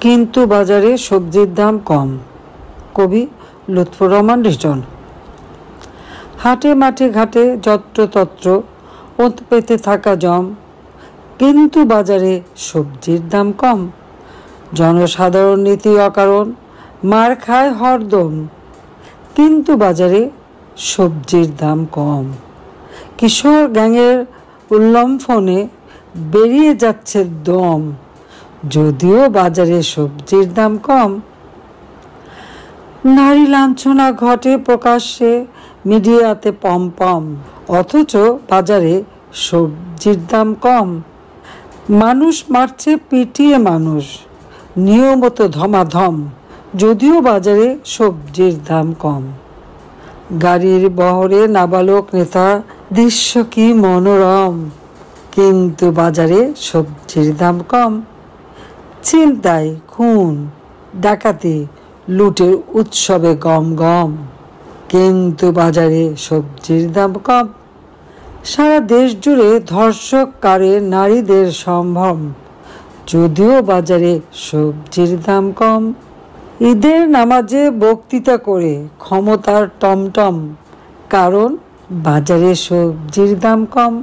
কিন্তু বাজারে সবজির দাম কম। কবি লুৎফর রহমান রিটন। হাটে মাঠে ঘাটে যত্রতত্র ওত পেতে থাকা জম, কিন্তু বাজারে সবজির দাম কম। জনসাধারণ নীতি অকারণ মার খায় হরদম, কিন্তু বাজারে সবজির দাম কম। কিশোর গ্যাংয়ের উল্লম্ফনে বেরিয়ে যাচ্ছে দম, যদিও বাজারে সবজির দাম কম। নারী লাঞ্ছনা ঘটে প্রকাশ্যে মিডিয়াতে পম পম, অথচ বাজারে সবজির দাম কম। মানুষ মারছে পিটিয়ে মানুষ, নিয়মিত ধমাধম, যদিও বাজারে সবজির দাম কম। গাড়ির বহরে নাবালক নেতা, দৃশ্য কি মনোরম, কিন্তু বাজারে সবজির দাম কম। ছিনতাই, খুন, ডাকাতি, লুটের উৎসবে গম গম, কিন্তু বাজারে সবজির দাম কম। সারা দেশ জুড়ে ধর্ষক কারে নারীদের সম্ভ্রম, যদিও বাজারে সবজির দাম কম। ঈদের নামাজে বক্তৃতা করে ক্ষমতার টমটম, কারণ বাজারে সবজির দাম কম।